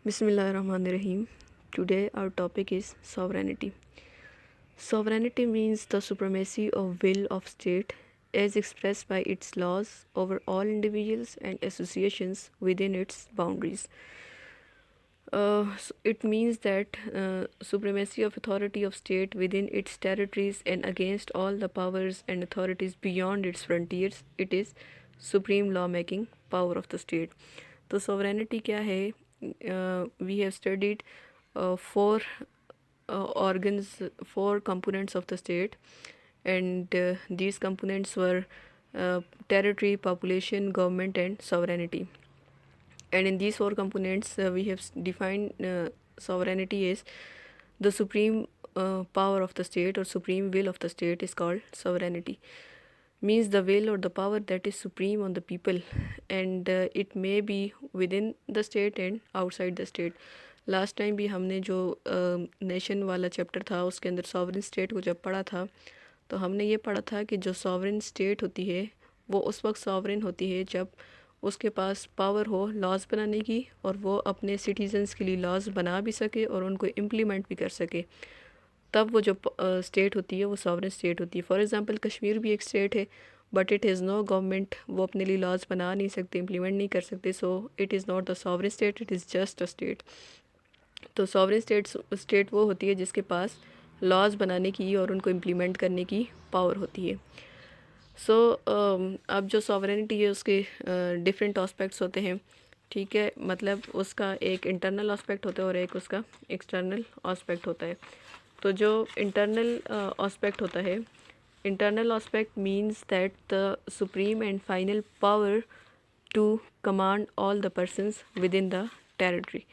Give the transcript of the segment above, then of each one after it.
Bismillahirrahmanirrahim. Today our topic is sovereignty. Sovereignty means the supremacy of will of state as expressed by its laws over all individuals and associations within its boundaries. It means that supremacy of authority of state within its territories and against all the powers and authorities beyond its frontiers. It is supreme lawmaking power of the state. तो sovereignty क्या है? We have studied four organs, four components of the state, and these components were territory, population, government, and sovereignty. And in these four components, we have defined sovereignty as the supreme power of the state or supreme will of the state is called sovereignty. Means the will or the power that is supreme on the people, and it may be within the state and outside the state. Last time भी हमने जो nation वाला chapter था उसके अंदर sovereign state को जब पढ़ा था तो हमने ये पढ़ा था कि जो सॉवरेन स्टेट होती है वो उस वक्त सॉवरेन होती है जब उसके पास पावर हो लॉज बनाने की और वो अपने सिटीजन्स के लिए लॉज बना भी सके और उनको इम्प्लीमेंट भी कर सके, तब वो जो स्टेट होती है वो सॉवरेन स्टेट होती है. फॉर एग्ज़ाम्पल कश्मीर भी एक स्टेट है but it is no government, वो अपने लिए लॉज बना नहीं सकते, इम्प्लीमेंट नहीं कर सकते, so it is not the sovereign state, it is just a state. तो सॉवरेन स्टेट वो होती है जिसके पास लॉज बनाने की और उनको इम्प्लीमेंट करने की पावर होती है. सो अब जो सॉवरेनिटी है उसके डिफरेंट एस्पेक्ट्स होते हैं. ठीक है, मतलब उसका एक इंटरनल एस्पेक्ट होता है और एक उसका एक्सटर्नल एस्पेक्ट होता है. तो जो इंटरनल एस्पेक्ट होता है, internal aspect means that the supreme and final power to command all the persons within the territory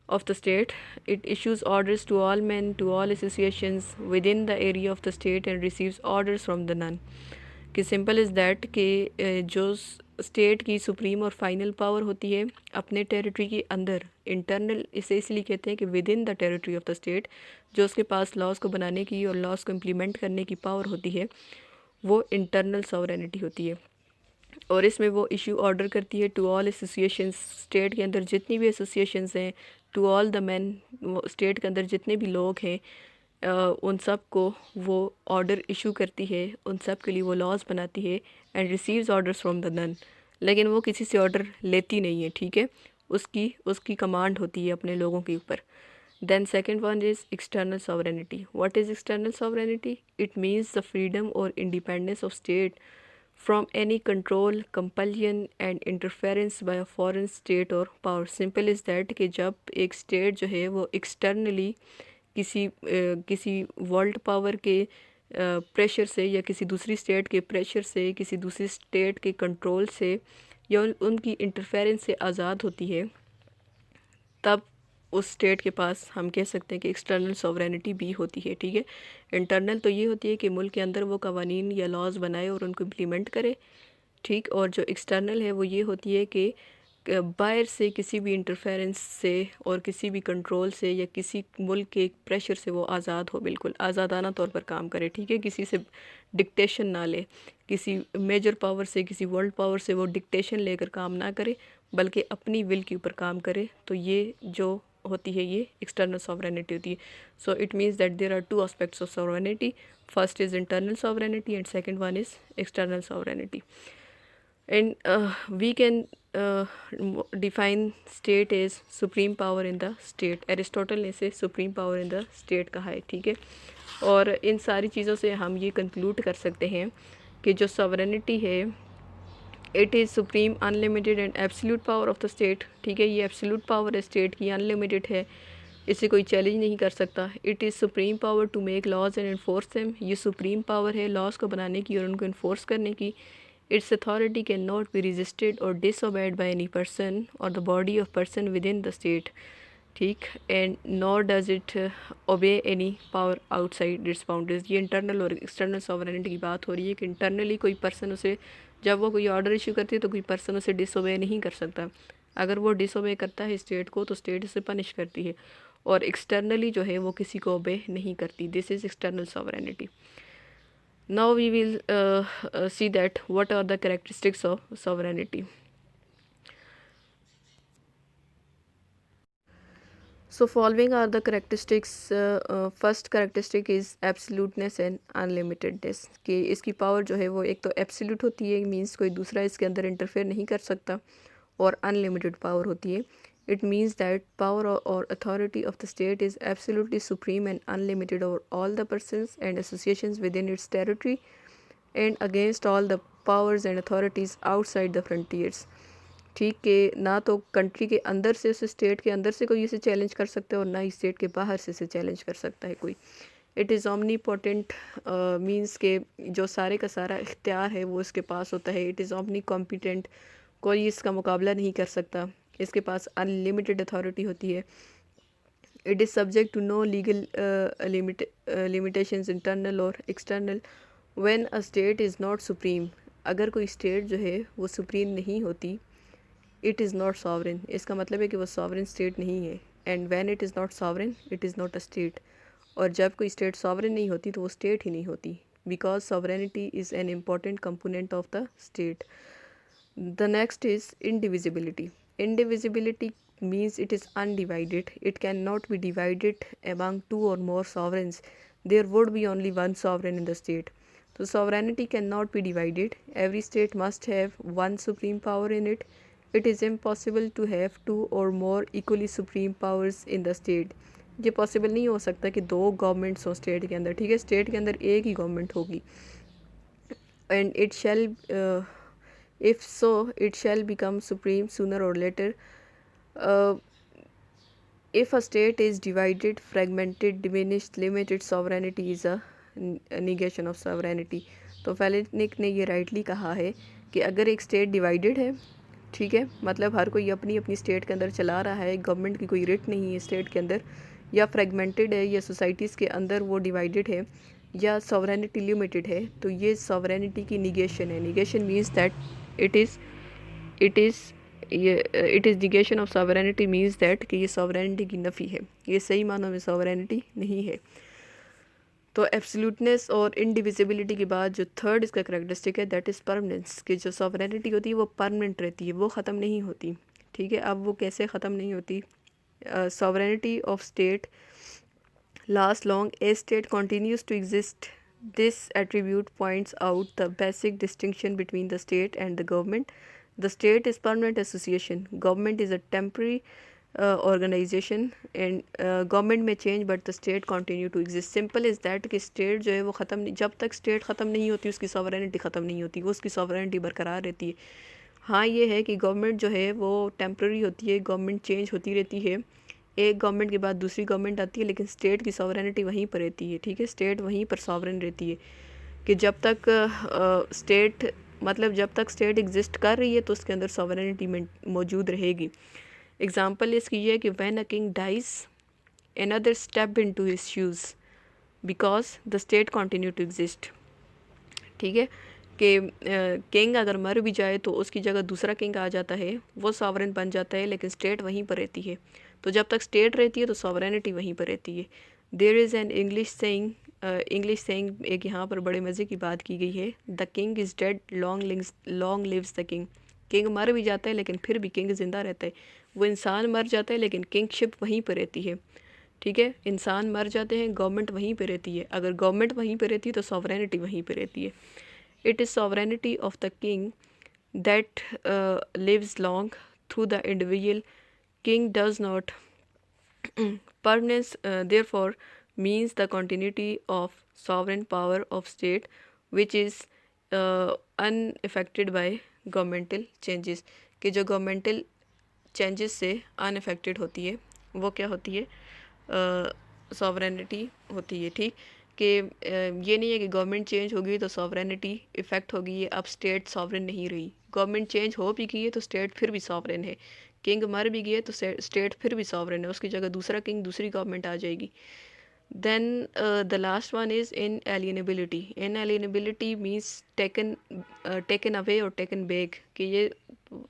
of the state. It issues orders to all men, to all associations within the area of the state and receives orders from the none. कि simple is that कि जो state की supreme और final power होती है अपने territory के अंदर, इंटरनल इसे इसलिए कहते हैं कि with in the territory of the state, जो उसके पास लॉज को बनाने की और लॉज को इम्प्लीमेंट करने की पावर होती है वो इंटरनल सॉवरेनिटी होती है. और इसमें वो इशू ऑर्डर करती है टू ऑल एसोसिएशंस, स्टेट के अंदर जितनी भी एसोसिएशंस हैं, to all the man, state के अंदर जितने भी लोग हैं उन सब को वो ऑर्डर इशू करती है, उन सब के लिए वो लॉज बनाती है. And receives orders from the none, लेकिन वो किसी से ऑर्डर लेती नहीं है. ठीक है, उसकी उसकी कमांड होती है अपने लोगों के ऊपर. Then second one is external sovereignty. What is external sovereignty? It means the freedom or independence of state from any control, compulsion and interference by a foreign state or power. Simple is that कि जब एक state जो है वो externally किसी world power के pressure से या किसी दूसरी स्टेट के प्रेशर से, किसी दूसरी स्टेट के कंट्रोल से या उनकी इंटरफेरेंस से आज़ाद होती है, तब उस स्टेट के पास हम कह सकते हैं कि एक्सटर्नल सॉवरेनिटी भी होती है. ठीक है, इंटरनल तो ये होती है कि मुल्क के अंदर वो कवानीन या लॉज बनाए और उनको इम्प्लीमेंट करे. ठीक, और जो एक्सटर्नल है वो ये होती है कि बाहर से किसी भी इंटरफेरेंस से और किसी भी कंट्रोल से या किसी मुल्क के प्रेशर से वो आज़ाद हो, बिल्कुल आज़ादाना तौर पर काम करे. ठीक है, किसी से डिक्टेशन ना ले, किसी मेजर पावर से, किसी वर्ल्ड पावर से वो डिक्टेशन लेकर काम ना करे बल्कि अपनी विल के ऊपर काम करे. तो ये जो होती है ये एक्सटर्नल सॉवरेनिटी होती है. So it means that there are two aspects of sovereignty. First is internal sovereignty and second one is external sovereignty. And we can define state as supreme power in the state. Aristotle ने इसे supreme power in the state कहा है. ठीक है, और इन सारी चीज़ों से हम ये कंक्लूड कर सकते हैं कि जो सॉवरेनिटी है it is supreme unlimited and absolute power of the state. ठीक है, ये एब्सोल्यूट पावर है स्टेट की, अनलिमिटेड है, इसे कोई चैलेंज नहीं कर सकता. It is supreme power to make laws and enforce them. ये सुप्रीम पावर है लॉज को बनाने की और उनको इन्फोर्स करने की. Its authority cannot be resisted or disobeyed by any person or the body of person within the state. ठीक, and nor does it obey any power outside its boundaries. ये इंटरनल और एक्सटर्नल सॉवरेनिटी की बात हो रही है कि internally कोई पर्सन उसे, जब वो कोई ऑर्डर इशू करती है तो कोई पर्सन उसे डिसोबे नहीं कर सकता. अगर वो डिसोबे करता है स्टेट को तो स्टेट उसे पनिश करती है, और एक्सटर्नली जो है वो किसी को ओबे नहीं करती. This is external sovereignty. Now we will see that what are the characteristics of sovereignty. So following are the characteristics. First characteristic is absoluteness and unlimitedness, कि इसकी पावर जो है वो एक तो एब्सोल्यूट होती है, मीन्स कोई दूसरा इसके अंदर इंटरफेयर नहीं कर सकता, और अनलिमिटेड पावर होती है. इट मीन्स दैट पावर और authority of the state is absolutely supreme and unlimited over all the persons and associations with in its territory and against all the powers and authorities outside the frontiers. ठीक है, ना तो country के अंदर से उस state के अंदर से कोई इसे चैलेंज कर सकता है और ना ही स्टेट के बाहर से इसे चैलेंज कर सकता है कोई. इट इज़ ओमनीपोटेंट, मीन्स के जो सारे का सारा इख्तियार है वो इसके पास होता है. इट इज़ ओमनी कॉम्पिटेंट, कोई इसका मुकाबला नहीं कर सकता. इसके पास अनलिमिटेड अथॉरिटी होती है. It is subject to no legal limitations internal और external. When a state is not supreme, अगर कोई स्टेट जो है वो सुप्रीम नहीं होती, इट इज़ नॉट सॉवरेन, इसका मतलब है कि वो सॉवरेन स्टेट नहीं है. And when it is not sovereign it is not a state. और जब कोई स्टेट सॉवरेन नहीं होती तो वो स्टेट ही नहीं होती, because sovereignty is an important component of the state. The next is indivisibility. Indivisibility means it is undivided. It cannot be divided among two or more sovereigns. There would be only one sovereign in the state. So sovereignty cannot be divided. Every state must have one supreme power in it. It is impossible to have two or more equally supreme powers in the state. ये possible नहीं हो सकता कि दो governments हों state के अंदर. ठीक है, स्टेट के अंदर एक ही गवर्नमेंट होगी. And it shall if so it shall become supreme sooner or later. uh, if a state is divided, fragmented, diminished, limited, sovereignty is a negation of sovereignty. तो फेलिनिक ने ये राइटली कहा है कि अगर एक स्टेट डिवाइडेड है, ठीक है, मतलब हर कोई अपनी अपनी स्टेट के अंदर चला रहा है, गवर्नमेंट की कोई रिट नहीं है स्टेट के अंदर, या फ्रेगमेंटेड है, या सोसाइटीज़ के अंदर वो डिवाइडेड है, या सॉवरेनिटी लिमिटेड है, तो ये सॉवरेनिटी की निगेशन है. Negation means that it is it is it is negation of sovereignty means that कि ये सॉवरेनिटी की नफ़ी है, ये सही मानों में सॉवरेनिटी नहीं है. तो एब्सोल्यूटनेस और इनडिविजिबिलिटी के बाद जो थर्ड इसका करेक्टरिस्टिक है दैट इज़ परमानेंस, कि जो सॉवरेनिटी होती है वो परमानेंट रहती है, वो ख़त्म नहीं होती. ठीक है, अब वो कैसे ख़त्म नहीं होती? Sovereignty of state last long, a state continues to exist. This attribute points out the basic distinction between the state and the government. The state is permanent association. Government is a temporary organization, and government may change but the state continue to exist. Simple is that कि state जो है वो ख़त्म नहीं, जब तक state ख़त्म नहीं होती उसकी sovereignty ख़त्म नहीं होती, वो उसकी sovereignty बरकरार रहती है. हाँ ये है कि गवर्नमेंट जो है वो टेम्प्रेरी होती है, गवर्नमेंट चेंज होती रहती है, एक गवर्नमेंट के बाद दूसरी गवर्नमेंट आती है, लेकिन स्टेट की सॉवरेनिटी वहीं पर रहती है. ठीक है, स्टेट वहीं पर सॉवरेन रहती है, कि जब तक स्टेट मतलब जब तक स्टेट एग्जिस्ट कर रही है तो उसके अंदर सॉवरेनिटी मौजूद रहेगी. एग्जांपल इसकी ये है कि when a king dies another step into his shoes because the state continue to exist. ठीक है, कि किंग अगर मर भी जाए तो उसकी जगह दूसरा किंग आ जाता है, वो सॉवरेन बन जाता है, लेकिन स्टेट वहीं पर रहती है. तो जब तक स्टेट रहती है तो सॉवरेनिटी वहीं पर रहती है. There is an English saying एक यहाँ पर बड़े मज़े की बात की गई है. The king is dead long lives the king. King मर भी जाता है लेकिन फिर भी किंग ज़िंदा रहता है. वो इंसान मर जाता है लेकिन किंगशिप वहीं पर रहती है. ठीक है, इंसान मर जाते हैं, गवर्नमेंट वहीं पर रहती है. अगर गवर्नमेंट वहीं पर रहती है तो सॉवरेनिटी वहीं पर रहती है. It is sovereignty of the king that lives long through the individual. King does not permanence, therefore means the continuity of sovereign power of state, which is unaffected by governmental changes. कि जो governmental changes से unaffected होती है वो क्या होती है? Sovereignty होती है. ठीक, कि ये नहीं है कि गवर्नमेंट चेंज हो गई तो सॉवरेनिटी इफ़ेक्ट हो गई है, अब स्टेट सॉवरेन नहीं रही. गवर्नमेंट चेंज हो भी गई है तो स्टेट फिर भी सॉवरेन है. किंग मर भी गया तो स्टेट फिर भी सॉवरेन है, उसकी जगह दूसरा किंग दूसरी गवर्नमेंट आ जाएगी. Then the last one is inalienability. Inalienability means taken away और टेकन बैक, कि ये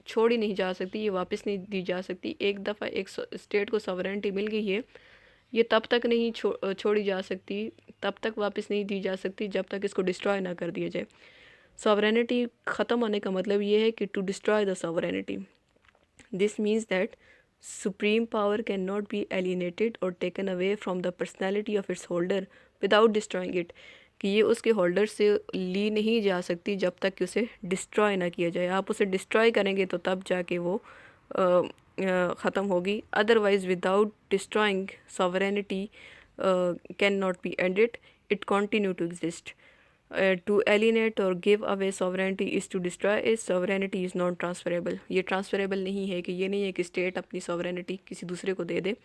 छोड़ी नहीं जा सकती, ये वापस नहीं दी जा सकती. एक दफ़ा एक स्टेट को सॉवरेनिटी मिल गई है, ये तब तक नहीं छोड़ी जा सकती, तब तक वापस नहीं दी जा सकती जब तक इसको डिस्ट्रॉय ना कर दिया जाए. सॉवरेनिटी ख़त्म होने का मतलब ये है कि to destroy the sovereignty. This means that supreme power can not be alienated और taken away from the personality of its holder without destroying it, कि ये उसके होल्डर से ली नहीं जा सकती जब तक कि उसे डिस्ट्रॉय ना किया जाए। आप उसे डिस्ट्रॉय करेंगे तो तब जाके वो ख़त्म होगी। Otherwise without destroying sovereignty can not be ended, it continue to exist. To alienate और give away sovereignty is to destroy is, sovereignty is not transferable. ये ट्रांसफरेबल नहीं है, कि ये नहीं है कि स्टेट अपनी सॉवरेनिटी किसी दूसरे को दे दे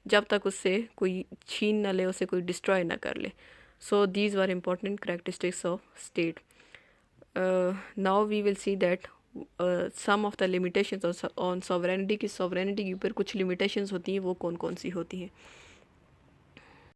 जब तक उससे कोई छीन ना ले, उसे कोई डिस्ट्रॉय ना कर ले। So these were important characteristics of state. Now we will see that some of the limitations on sovereignty, की सॉवरेनिटी के ऊपर कुछ लिमिटेशंस होती हैं, वो कौन कौन सी होती हैं।